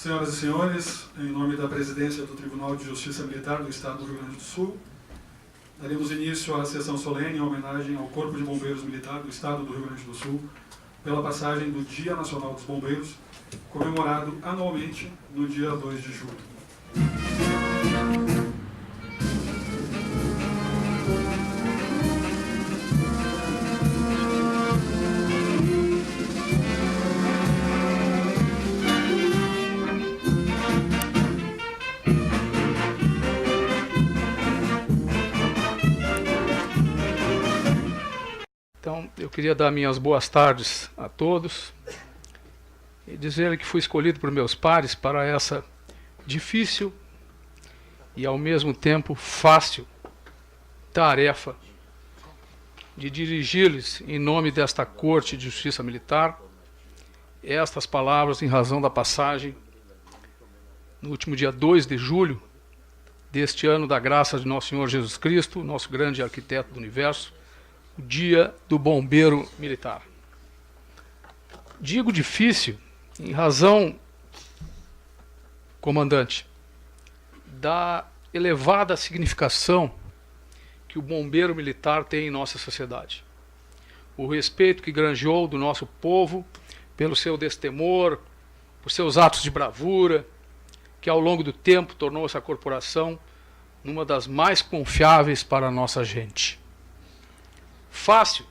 Senhoras e senhores, em nome da Presidência do Tribunal de Justiça Militar do Estado do Rio Grande do Sul, daremos início à sessão solene em homenagem ao Corpo de Bombeiros Militar do Estado do Rio Grande do Sul, pela passagem do Dia Nacional dos Bombeiros, comemorado anualmente no dia 2 de julho. Então, eu queria dar minhas boas tardes a todos e dizer que fui escolhido por meus pares para essa difícil e, ao mesmo tempo, fácil tarefa de dirigir-lhes, em nome desta Corte de Justiça Militar, estas palavras em razão da passagem, no último dia 2 de julho deste ano, da graça de Nosso Senhor Jesus Cristo, nosso grande arquiteto do universo, o Dia do Bombeiro Militar. Digo difícil em razão, comandante, da elevada significação que o bombeiro militar tem em nossa sociedade. O respeito que granjeou do nosso povo pelo seu destemor, por seus atos de bravura, que ao longo do tempo tornou essa corporação numa das mais confiáveis para a nossa gente. Fácil,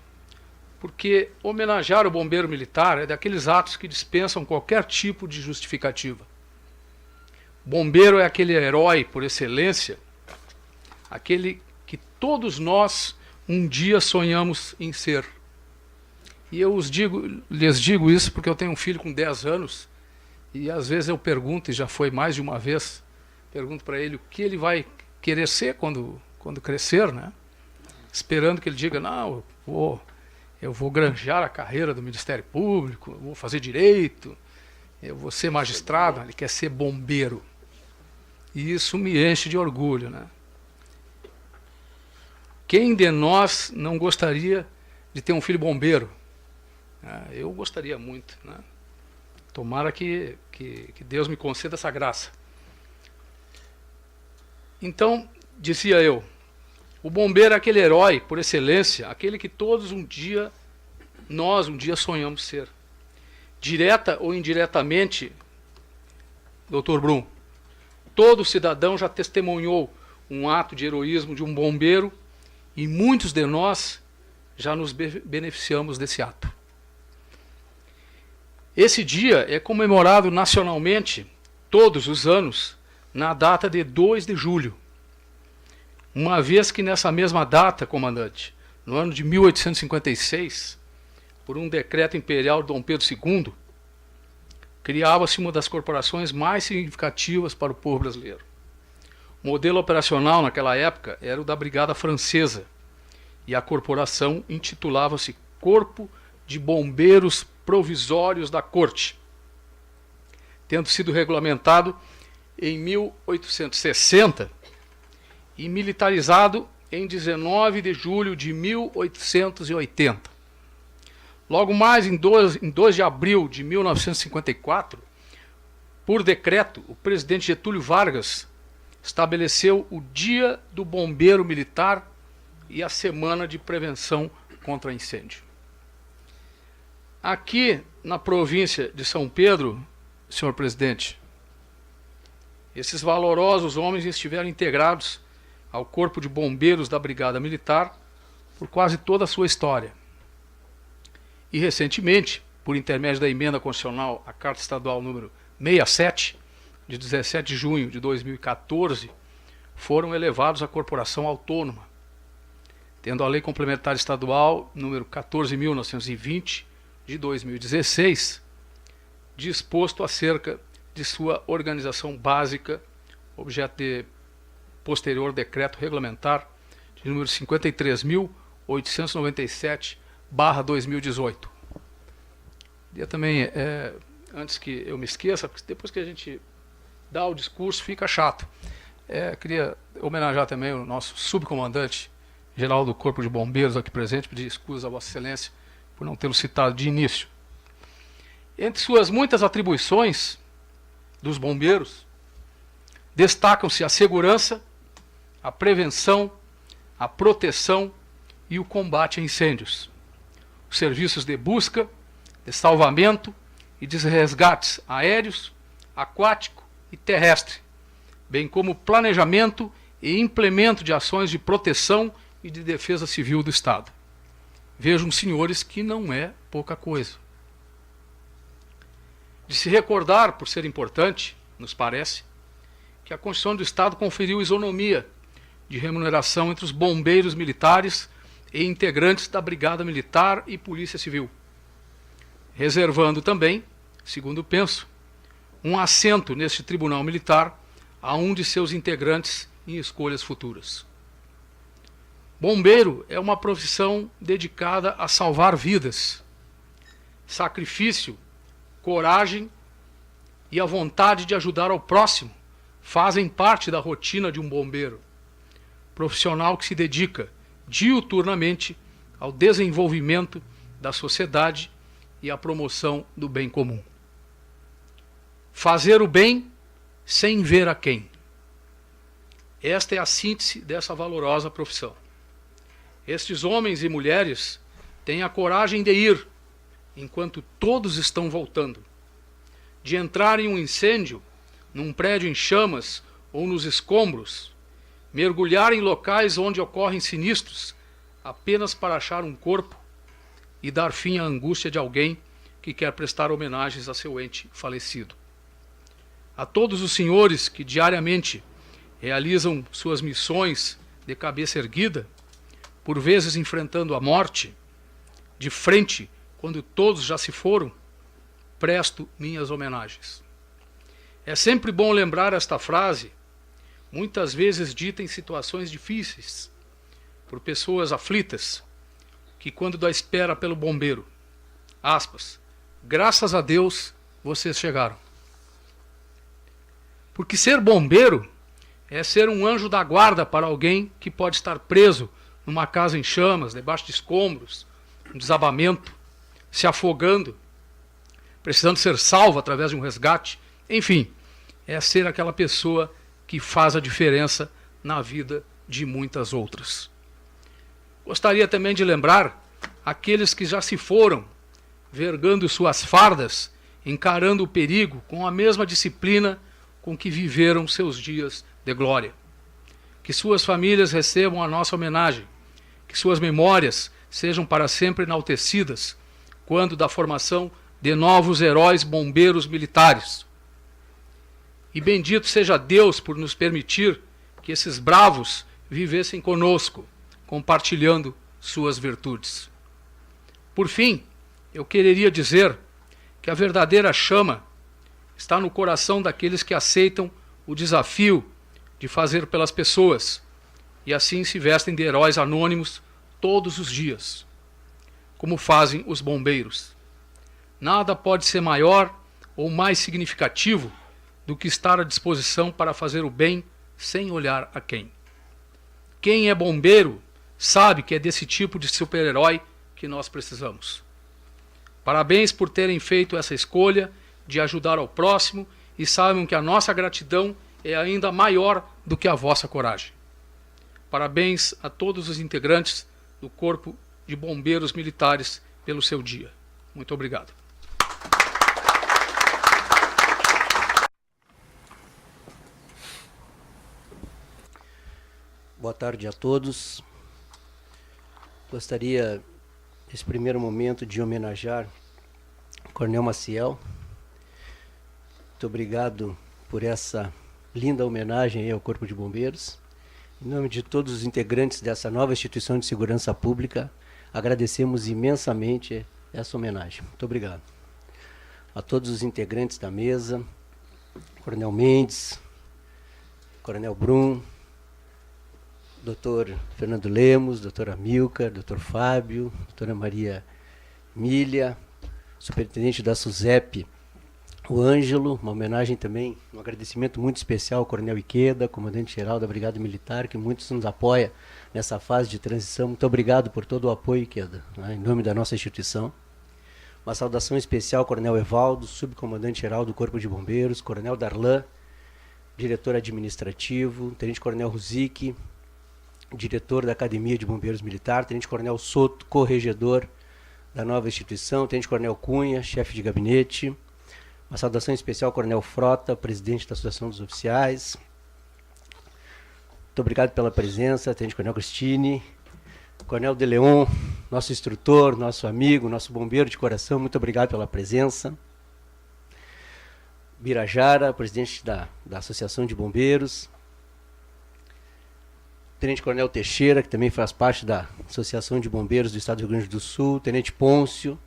porque homenagear o bombeiro militar é daqueles atos que dispensam qualquer tipo de justificativa. Bombeiro é aquele herói por excelência, aquele que todos nós um dia sonhamos em ser. E eu lhes digo isso porque eu tenho um filho com 10 anos e às vezes eu pergunto, e já foi mais de uma vez, pergunto para ele o que ele vai querer ser quando crescer, né? Esperando que ele diga, não, eu vou granjear a carreira do Ministério Público, eu vou fazer direito, eu vou ser magistrado. Ele quer ser bombeiro. E isso me enche de orgulho, né? Quem de nós não gostaria de ter um filho bombeiro? Eu gostaria muito, né? Tomara que Deus me conceda essa graça. Então, dizia eu, o bombeiro é aquele herói por excelência, aquele que todos nós um dia sonhamos ser. Direta ou indiretamente, Dr. Brum, todo cidadão já testemunhou um ato de heroísmo de um bombeiro e muitos de nós já nos beneficiamos desse ato. Esse dia é comemorado nacionalmente todos os anos na data de 2 de julho. Uma vez que nessa mesma data, comandante, no ano de 1856, por um decreto imperial de Dom Pedro II, criava-se uma das corporações mais significativas para o povo brasileiro. O modelo operacional naquela época era o da Brigada Francesa, e a corporação intitulava-se Corpo de Bombeiros Provisórios da Corte, tendo sido regulamentado em 1860 e militarizado em 19 de julho de 1880. Logo mais, em 2 de abril de 1954, por decreto, o presidente Getúlio Vargas estabeleceu o Dia do Bombeiro Militar e a Semana de Prevenção contra Incêndio. Aqui, na província de São Pedro, senhor presidente, esses valorosos homens estiveram integrados ao Corpo de Bombeiros da Brigada Militar por quase toda a sua história. E recentemente, por intermédio da emenda constitucional à Carta Estadual número 67, de 17 de junho de 2014, foram elevados à corporação autônoma, tendo a Lei Complementar Estadual número 14.920, de 2016, disposto acerca de sua organização básica, objeto de posterior decreto regulamentar de número 53.897/2018. Queria também, antes que eu me esqueça, porque depois que a gente dá o discurso fica chato, queria homenagear também o nosso subcomandante geral do Corpo de Bombeiros aqui presente, pedir escusas a Vossa Excelência por não tê-lo citado de início. Entre suas muitas atribuições, dos bombeiros, destacam-se a segurança, a prevenção, a proteção e o combate a incêndios. Os serviços de busca, de salvamento e de resgates aéreos, aquático e terrestre, bem como planejamento e implemento de ações de proteção e de defesa civil do Estado. Vejam, senhores, que não é pouca coisa. De se recordar, por ser importante, nos parece, que a Constituição do Estado conferiu isonomia de remuneração entre os bombeiros militares e integrantes da Brigada Militar e Polícia Civil, reservando também, segundo penso, um assento neste Tribunal Militar a um de seus integrantes em escolhas futuras. Bombeiro é uma profissão dedicada a salvar vidas. Sacrifício, coragem e a vontade de ajudar ao próximo fazem parte da rotina de um bombeiro, profissional que se dedica diuturnamente ao desenvolvimento da sociedade e à promoção do bem comum. Fazer o bem sem ver a quem. Esta é a síntese dessa valorosa profissão. Estes homens e mulheres têm a coragem de ir, enquanto todos estão voltando, de entrar em um incêndio, num prédio em chamas ou nos escombros, mergulhar em locais onde ocorrem sinistros, apenas para achar um corpo e dar fim à angústia de alguém que quer prestar homenagens a seu ente falecido. A todos os senhores que diariamente realizam suas missões de cabeça erguida, por vezes enfrentando a morte, de frente, quando todos já se foram, presto minhas homenagens. É sempre bom lembrar esta frase, muitas vezes dita em situações difíceis, por pessoas aflitas, que quando dá espera pelo bombeiro, aspas, graças a Deus vocês chegaram. Porque ser bombeiro é ser um anjo da guarda para alguém que pode estar preso numa casa em chamas, debaixo de escombros, um desabamento, se afogando, precisando ser salvo através de um resgate. Enfim, é ser aquela pessoa que faz a diferença na vida de muitas outras. Gostaria também de lembrar aqueles que já se foram, vergando suas fardas, encarando o perigo com a mesma disciplina com que viveram seus dias de glória. Que suas famílias recebam a nossa homenagem, que suas memórias sejam para sempre enaltecidas quando da formação de novos heróis bombeiros militares. E bendito seja Deus por nos permitir que esses bravos vivessem conosco, compartilhando suas virtudes. Por fim, eu quereria dizer que a verdadeira chama está no coração daqueles que aceitam o desafio de fazer pelas pessoas e assim se vestem de heróis anônimos todos os dias, como fazem os bombeiros. Nada pode ser maior ou mais significativo do que estar à disposição para fazer o bem sem olhar a quem. Quem é bombeiro sabe que é desse tipo de super-herói que nós precisamos. Parabéns por terem feito essa escolha de ajudar ao próximo e saibam que a nossa gratidão é ainda maior do que a vossa coragem. Parabéns a todos os integrantes do Corpo de Bombeiros Militares pelo seu dia. Muito obrigado. Boa tarde a todos. Gostaria, nesse primeiro momento, de homenagear o Coronel Maciel. Muito obrigado por essa linda homenagem ao Corpo de Bombeiros. Em nome de todos os integrantes dessa nova instituição de segurança pública, agradecemos imensamente essa homenagem. Muito obrigado. A todos os integrantes da mesa, Coronel Mendes, Coronel Brum, Dr. Fernando Lemos, Dr. Amilcar, Dr. Fábio, Dra. Maria Emília, Superintendente da SUSEP, o Ângelo, uma homenagem também, um agradecimento muito especial ao Coronel Iqueda, Comandante-Geral da Brigada Militar, que muitos nos apoia nessa fase de transição. Muito obrigado por todo o apoio, Iqueda, né, em nome da nossa instituição. Uma saudação especial ao Coronel Evaldo, subcomandante-geral do Corpo de Bombeiros, Coronel Darlan, diretor administrativo, Tenente Coronel Ruzic, diretor da Academia de Bombeiros Militar, Tenente Coronel Soto, corregedor da nova instituição, Tenente Coronel Cunha, chefe de gabinete. Uma saudação especial ao Coronel Frota, presidente da Associação dos Oficiais. Muito obrigado pela presença, Tenente Coronel Cristine, Coronel De Leon, nosso instrutor, nosso amigo, nosso bombeiro de coração, muito obrigado pela presença. Birajara, presidente da Associação de Bombeiros. Tenente Coronel Teixeira, que também faz parte da Associação de Bombeiros do Estado do Rio Grande do Sul. Tenente Pôncio,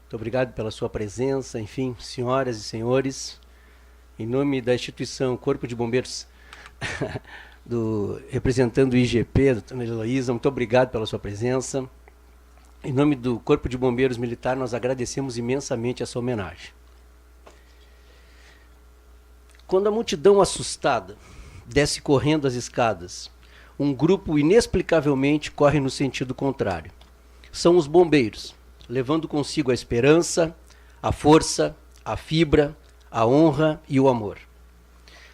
muito obrigado pela sua presença. Enfim, senhoras e senhores, em nome da instituição Corpo de Bombeiros, representando o IGP, doutora Heloísa, muito obrigado pela sua presença. Em nome do Corpo de Bombeiros Militar, nós agradecemos imensamente essa homenagem. Quando a multidão assustada desce correndo as escadas, um grupo inexplicavelmente corre no sentido contrário. São os bombeiros, levando consigo a esperança, a força, a fibra, a honra e o amor.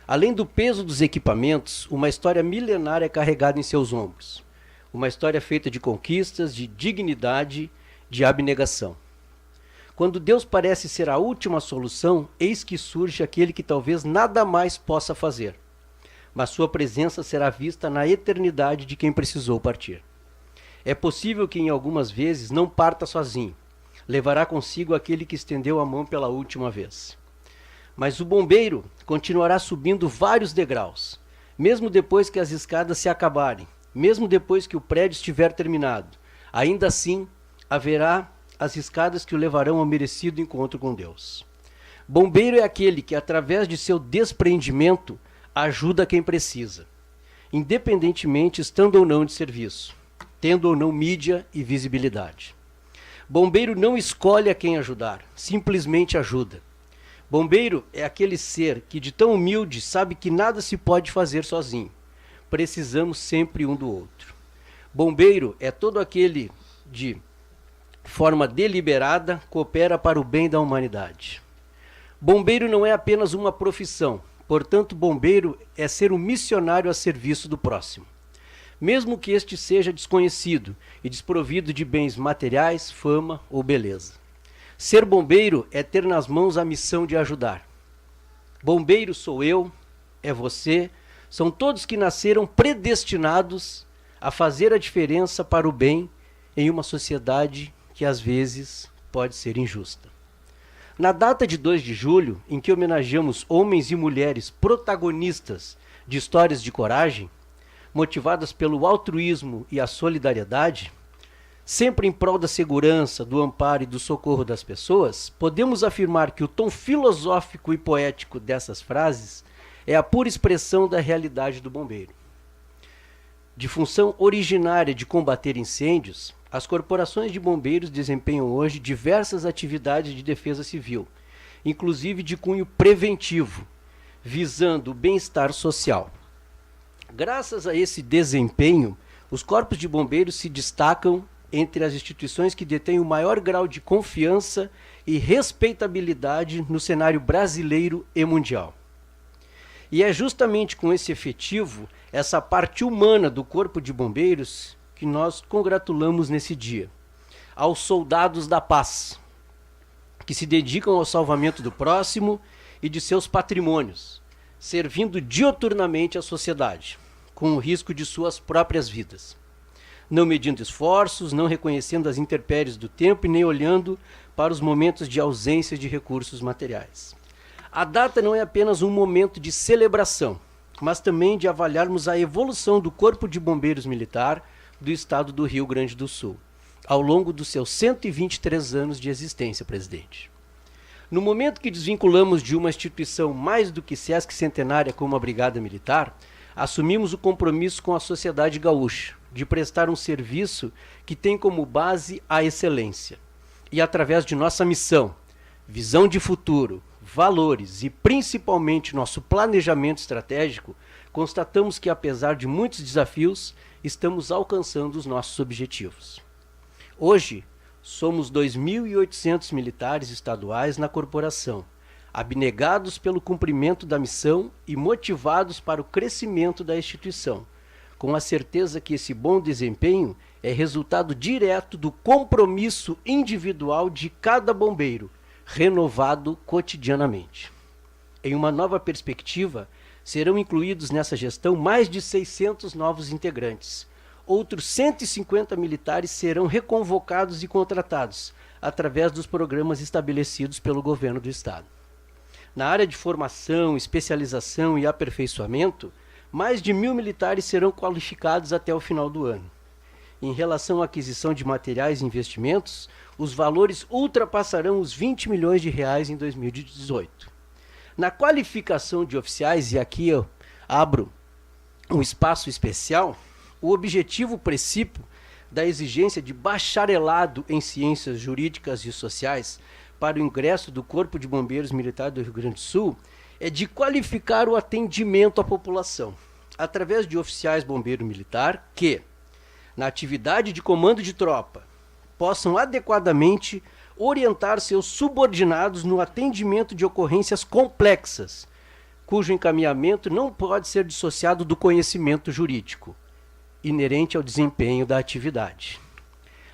Além do peso dos equipamentos, uma história milenária é carregada em seus ombros. Uma história feita de conquistas, de dignidade, de abnegação. Quando Deus parece ser a última solução, eis que surge aquele que talvez nada mais possa fazer. Mas sua presença será vista na eternidade de quem precisou partir. É possível que em algumas vezes não parta sozinho. Levará consigo aquele que estendeu a mão pela última vez. Mas o bombeiro continuará subindo vários degraus, mesmo depois que as escadas se acabarem, mesmo depois que o prédio estiver terminado. Ainda assim, haverá as escadas que o levarão ao merecido encontro com Deus. Bombeiro é aquele que, através de seu despreendimento, ajuda quem precisa, independentemente estando ou não de serviço, tendo ou não mídia e visibilidade. Bombeiro não escolhe a quem ajudar, simplesmente ajuda. Bombeiro é aquele ser que, de tão humilde, sabe que nada se pode fazer sozinho. Precisamos sempre um do outro. Bombeiro é todo aquele de forma deliberada coopera para o bem da humanidade. Bombeiro não é apenas uma profissão, portanto, bombeiro é ser um missionário a serviço do próximo. Mesmo que este seja desconhecido e desprovido de bens materiais, fama ou beleza. Ser bombeiro é ter nas mãos a missão de ajudar. Bombeiro sou eu, é você, são todos que nasceram predestinados a fazer a diferença para o bem em uma sociedade que às vezes pode ser injusta. Na data de 2 de julho, em que homenageamos homens e mulheres protagonistas de histórias de coragem, motivadas pelo altruísmo e a solidariedade, sempre em prol da segurança, do amparo e do socorro das pessoas, podemos afirmar que o tom filosófico e poético dessas frases é a pura expressão da realidade do bombeiro. De função originária de combater incêndios, as corporações de bombeiros desempenham hoje diversas atividades de defesa civil, inclusive de cunho preventivo, visando o bem-estar social. Graças a esse desempenho, os corpos de bombeiros se destacam entre as instituições que detêm o maior grau de confiança e respeitabilidade no cenário brasileiro e mundial. E é justamente com esse efetivo, essa parte humana do Corpo de Bombeiros, que nós congratulamos nesse dia. Aos soldados da paz, que se dedicam ao salvamento do próximo e de seus patrimônios, servindo dioturnamente à sociedade, com o risco de suas próprias vidas. Não medindo esforços, não reconhecendo as intempéries do tempo e nem olhando para os momentos de ausência de recursos materiais. A data não é apenas um momento de celebração, mas também de avaliarmos a evolução do Corpo de Bombeiros Militar do Estado do Rio Grande do Sul, ao longo dos seus 123 anos de existência, presidente. No momento que desvinculamos de uma instituição mais do que Sesc centenária como a Brigada Militar, assumimos o compromisso com a sociedade gaúcha de prestar um serviço que tem como base a excelência. E através de nossa missão, visão de futuro, valores e principalmente nosso planejamento estratégico, constatamos que apesar de muitos desafios, estamos alcançando os nossos objetivos. Hoje, Somos 2.800 militares estaduais na corporação, abnegados pelo cumprimento da missão e motivados para o crescimento da instituição, com a certeza que esse bom desempenho é resultado direto do compromisso individual de cada bombeiro, renovado cotidianamente. Em uma nova perspectiva, serão incluídos nessa gestão mais de 600 novos integrantes. Outros 150 militares serão reconvocados e contratados através dos programas estabelecidos pelo governo do Estado. Na área de formação, especialização e aperfeiçoamento, mais de 1.000 militares serão qualificados até o final do ano. Em relação à aquisição de materiais e investimentos, os valores ultrapassarão os 20 milhões de reais em 2018. Na qualificação de oficiais, e aqui eu abro um espaço especial, o objetivo princípio da exigência de bacharelado em ciências jurídicas e sociais para o ingresso do Corpo de Bombeiros Militar do Rio Grande do Sul é de qualificar o atendimento à população, através de oficiais bombeiro militar que, na atividade de comando de tropa, possam adequadamente orientar seus subordinados no atendimento de ocorrências complexas, cujo encaminhamento não pode ser dissociado do conhecimento jurídico, inerente ao desempenho da atividade.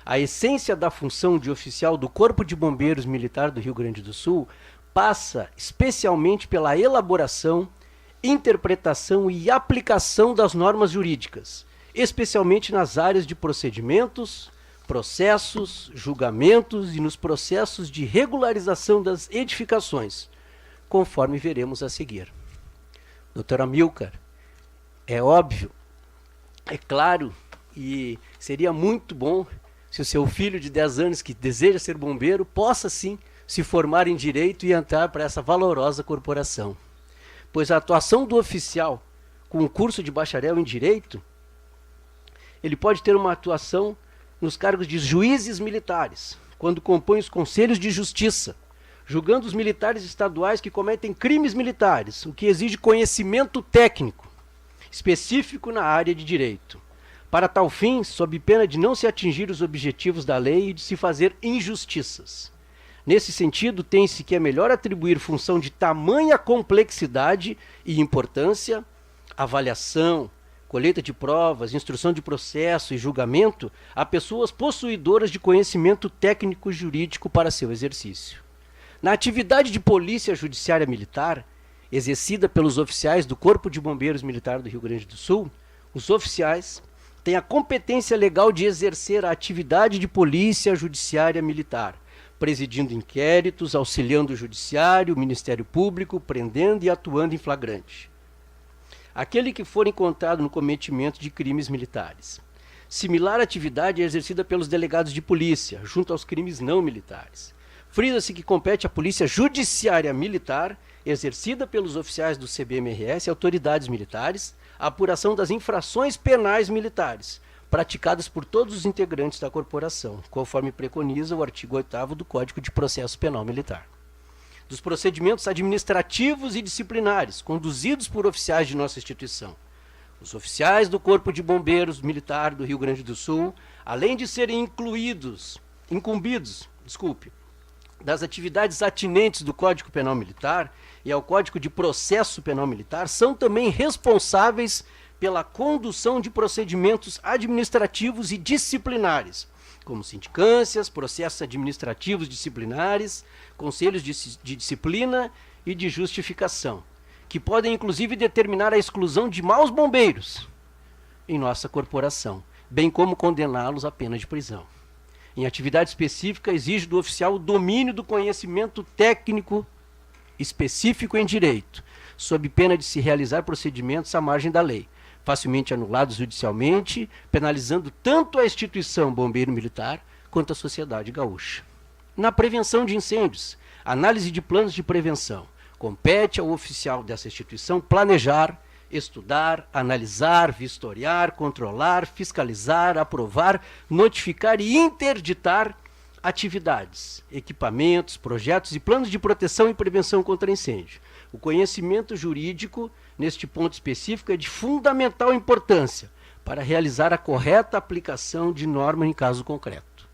A essência da função de oficial do Corpo de Bombeiros Militar do Rio Grande do Sul passa especialmente pela elaboração, interpretação e aplicação das normas jurídicas, especialmente nas áreas de procedimentos, processos, julgamentos e nos processos de regularização das edificações, conforme veremos a seguir. Doutor Amilcar, é óbvio, é claro, e seria muito bom se o seu filho de 10 anos que deseja ser bombeiro possa sim se formar em direito e entrar para essa valorosa corporação. Pois a atuação do oficial com o curso de bacharel em direito, ele pode ter uma atuação nos cargos de juízes militares, quando compõe os conselhos de justiça, julgando os militares estaduais que cometem crimes militares, o que exige conhecimento técnico específico na área de direito. Para tal fim, sob pena de não se atingir os objetivos da lei e de se fazer injustiças. Nesse sentido, tem-se que é melhor atribuir função de tamanha complexidade e importância, avaliação, colheita de provas, instrução de processo e julgamento a pessoas possuidoras de conhecimento técnico jurídico para seu exercício. Na atividade de polícia judiciária militar, exercida pelos oficiais do Corpo de Bombeiros Militar do Rio Grande do Sul, os oficiais têm a competência legal de exercer a atividade de polícia judiciária militar, presidindo inquéritos, auxiliando o judiciário, o Ministério Público, prendendo e atuando em flagrante. Aquele que for encontrado no cometimento de crimes militares. Similar atividade é exercida pelos delegados de polícia, junto aos crimes não militares. Frisa-se que compete à Polícia Judiciária Militar, exercida pelos oficiais do CBMRS e autoridades militares, a apuração das infrações penais militares, praticadas por todos os integrantes da corporação, conforme preconiza o artigo 8º do Código de Processo Penal Militar. Dos procedimentos administrativos e disciplinares, conduzidos por oficiais de nossa instituição. Os oficiais do Corpo de Bombeiros Militar do Rio Grande do Sul, além de serem incumbidos das atividades atinentes do Código Penal Militar e ao Código de Processo Penal Militar, são também responsáveis pela condução de procedimentos administrativos e disciplinares, como sindicâncias, processos administrativos disciplinares, conselhos de disciplina e de justificação, que podem inclusive determinar a exclusão de maus bombeiros em nossa corporação, bem como condená-los à pena de prisão. Em atividade específica, exige do oficial o domínio do conhecimento técnico específico em direito, sob pena de se realizar procedimentos à margem da lei, facilmente anulados judicialmente, penalizando tanto a instituição Bombeiro Militar quanto a sociedade gaúcha. Na prevenção de incêndios, análise de planos de prevenção. Compete ao oficial dessa instituição planejar, estudar, analisar, vistoriar, controlar, fiscalizar, aprovar, notificar e interditar atividades, equipamentos, projetos e planos de proteção e prevenção contra incêndio. O conhecimento jurídico, neste ponto específico, é de fundamental importância para realizar a correta aplicação de norma em caso concreto.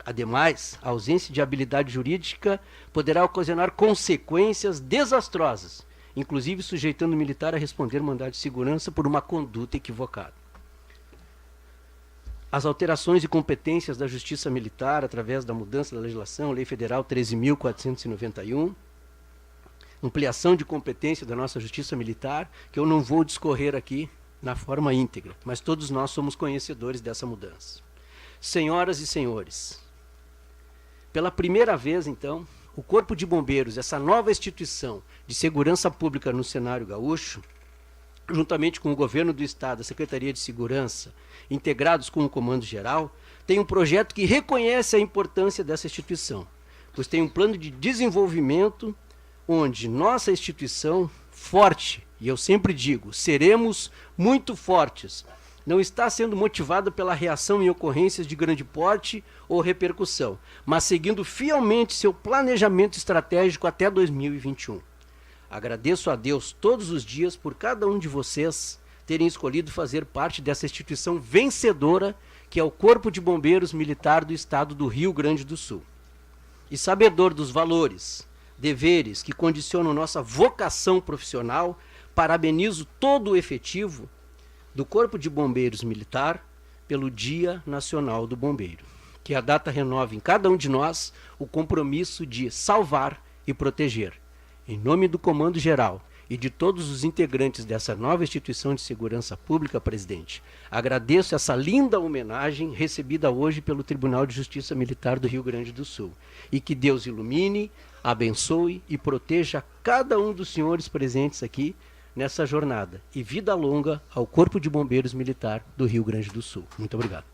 Ademais, a ausência de habilidade jurídica poderá ocasionar consequências desastrosas, inclusive sujeitando o militar a responder mandado de segurança por uma conduta equivocada. As alterações e competências da Justiça Militar através da mudança da legislação, Lei Federal 13.491, ampliação de competência da nossa Justiça Militar, que eu não vou discorrer aqui na forma íntegra, mas todos nós somos conhecedores dessa mudança. Senhoras e senhores, pela primeira vez, então, o Corpo de Bombeiros, essa nova instituição de segurança pública no cenário gaúcho, juntamente com o Governo do Estado, a Secretaria de Segurança, integrados com o Comando Geral, tem um projeto que reconhece a importância dessa instituição, pois tem um plano de desenvolvimento onde nossa instituição forte, e eu sempre digo, seremos muito fortes, não está sendo motivada pela reação em ocorrências de grande porte ou repercussão, mas seguindo fielmente seu planejamento estratégico até 2021. Agradeço a Deus todos os dias por cada um de vocês terem escolhido fazer parte dessa instituição vencedora que é o Corpo de Bombeiros Militar do Estado do Rio Grande do Sul. E sabedor dos valores, deveres que condicionam nossa vocação profissional, parabenizo todo o efetivo do Corpo de Bombeiros Militar pelo Dia Nacional do Bombeiro. Que a data renove em cada um de nós o compromisso de salvar e proteger. Em nome do Comando Geral e de todos os integrantes dessa nova instituição de segurança pública, presidente, agradeço essa linda homenagem recebida hoje pelo Tribunal de Justiça Militar do Rio Grande do Sul. E que Deus ilumine, abençoe e proteja cada um dos senhores presentes aqui nessa jornada. E vida longa ao Corpo de Bombeiros Militar do Rio Grande do Sul. Muito obrigado.